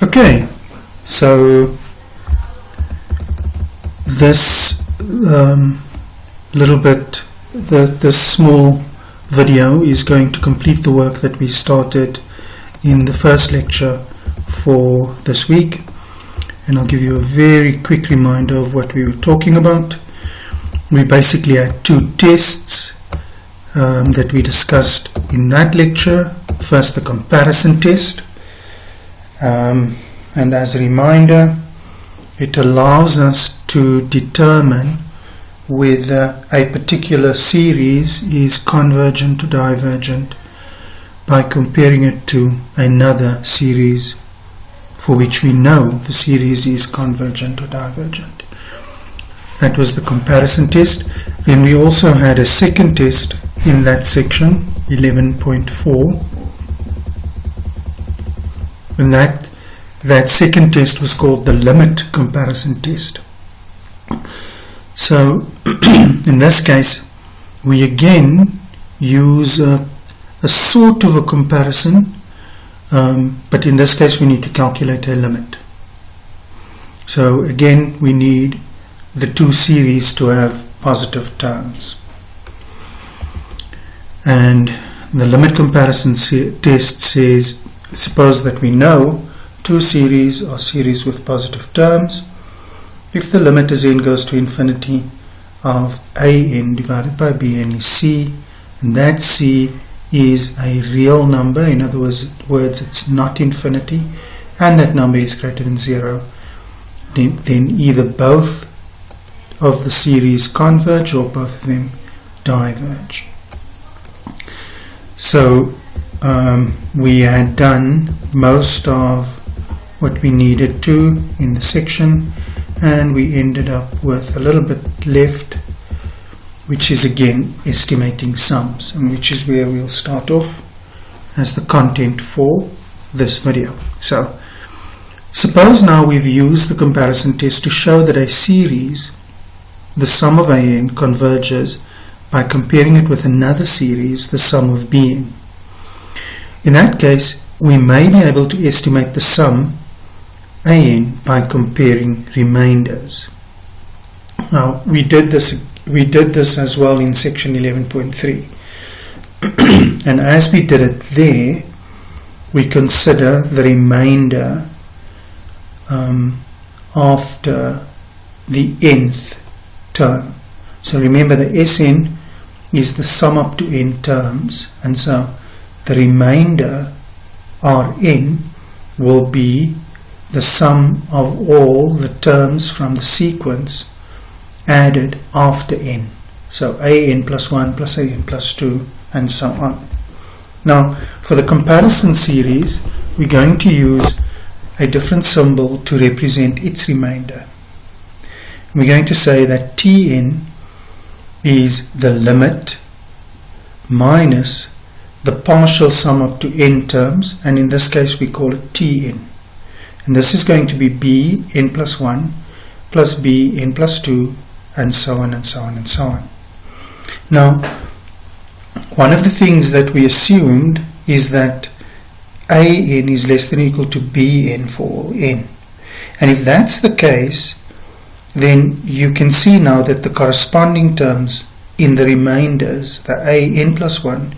Okay, so this little bit, this small video is going to complete the work that we started in the first lecture for this week, and I'll give you a very quick reminder of what we were talking about. We basically had two tests that we discussed in that lecture. First, the comparison test, and as a reminder, it allows us to determine whether a particular series is convergent or divergent by comparing it to another series for which we know the series is convergent or divergent. That was the comparison test. Then we also had a second test in that section, 11.4, and that second test was called the limit comparison test. So in this case we again use a sort of a comparison, but in this case we need to calculate a limit. So again we need the two series to have positive terms, and the limit comparison test says, suppose that we know two series are series with positive terms. If the limit as n goes to infinity of an divided by bn is c, and that c is a real number, in other words it's not infinity, and that number is greater than 0, then either both of the series converge or both of them diverge. So we had done most of what we needed to in the section, and we ended up with a little bit left, which is again estimating sums, and which is where we'll start off as the content for this video. So suppose now we've used the comparison test to show that a series, the sum of an, converges by comparing it with another series, the sum of bn. In that case, we may be able to estimate the sum an by comparing remainders. Now we did this as well in section 11.3, and as we did it there, we consider the remainder after the nth term. So remember, the Sn is the sum up to n terms, and so the remainder Rn will be the sum of all the terms from the sequence added after n. So an plus 1 plus an plus 2 and so on. Now for the comparison series, we're going to use a different symbol to represent its remainder. We're going to say that Tn is the limit minus the partial sum up to n terms, and in this case we call it Tn. And this is going to be bn plus 1 plus bn plus 2 and so on and so on and so on. Now, one of the things that we assumed is that an is less than or equal to bn for all n. And if that's the case, then you can see now that the corresponding terms in the remainders, the an plus 1,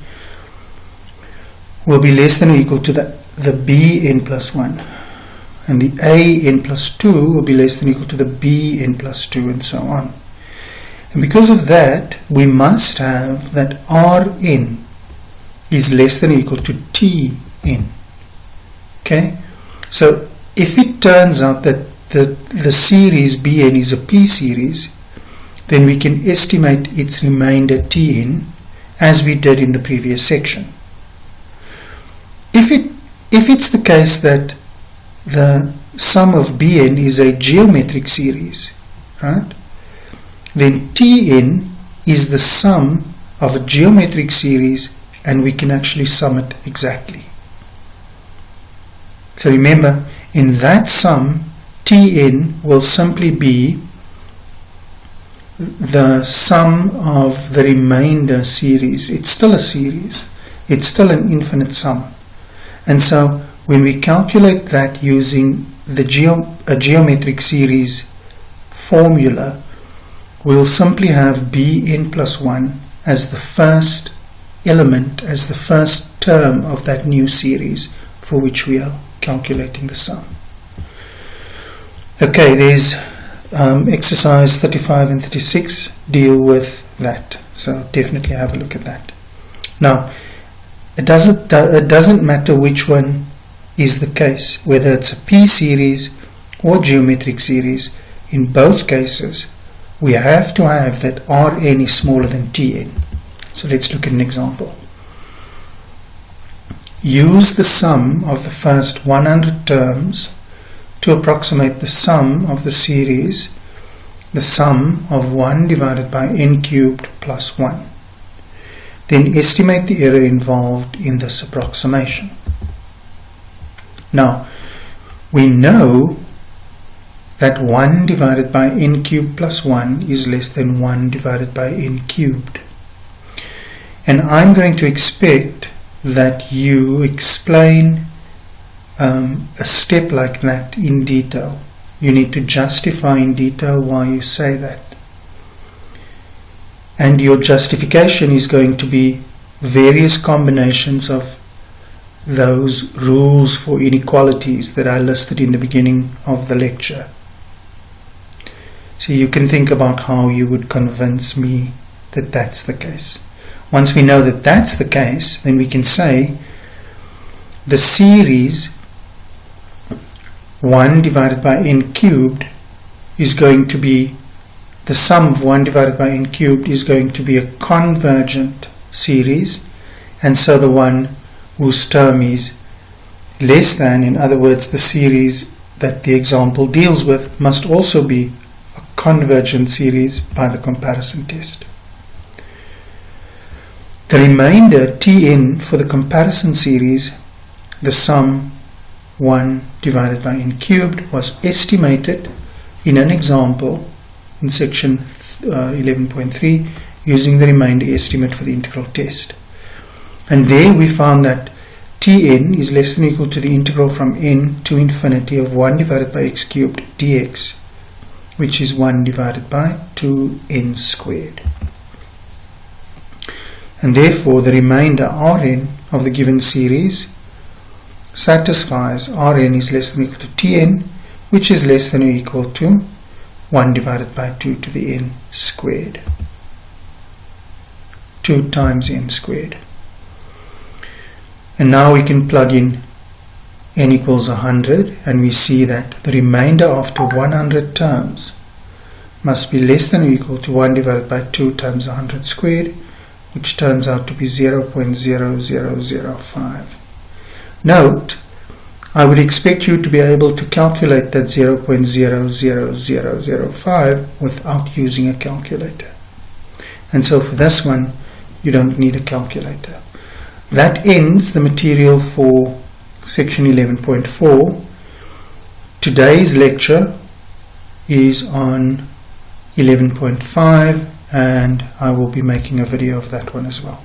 will be less than or equal to the bn plus 1. And the an plus 2 will be less than or equal to the bn plus 2, and so on. And because of that, we must have that Rn is less than or equal to Tn. Okay? So if it turns out that the series Bn is a p-series, then we can estimate its remainder Tn as we did in the previous section. If it's the case that the sum of Bn is a geometric series, right, then Tn is the sum of a geometric series, and we can actually sum it exactly. So remember, in that sum, Tn will simply be the sum of the remainder series. It's still a series, it's still an infinite sum, and so when we calculate that using a geometric series formula, we'll simply have bn plus 1 as the first element, as the first term of that new series for which we are calculating the sum. Okay, there's exercise 35 and 36 deal with that, so definitely have a look at that. Now, it doesn't matter which one is the case, whether it's a P series or geometric series. In both cases, we have to have that Rn is smaller than Tn. So let's look at an example. Use the sum of the first 100 terms to approximate the sum of the series, the sum of 1 divided by n cubed plus 1. Then estimate the error involved in this approximation. Now, we know that 1 divided by n cubed plus 1 is less than 1 divided by n cubed. And I'm going to expect that you explain a step like that in detail. You need to justify in detail why you say that. And your justification is going to be various combinations of those rules for inequalities that I listed in the beginning of the lecture. So you can think about how you would convince me that that's the case. Once we know that that's the case, then we can say the series 1 divided by n cubed is going to be, the sum of 1 divided by n cubed is going to be a convergent series, and so the one whose term is less than, in other words, the series that the example deals with, must also be a convergent series by the comparison test. The remainder Tn for the comparison series, the sum 1 divided by n cubed, was estimated in an example in section 11.3 using the remainder estimate for the integral test. And there we found that Tn is less than or equal to the integral from n to infinity of 1 divided by x cubed dx, which is 1 divided by 2n squared. And therefore the remainder Rn of the given series satisfies Rn is less than or equal to Tn, which is less than or equal to 1 divided by 2 to the n squared. 2 times n squared. And now we can plug in n equals 100, and we see that the remainder after 100 terms must be less than or equal to 1 divided by 2 times 100 squared, which turns out to be 0.0005. Note, I would expect you to be able to calculate that 0.00005 without using a calculator. And so for this one, you don't need a calculator. That ends the material for section 11.4. Today's lecture is on 11.5, and I will be making a video of that one as well.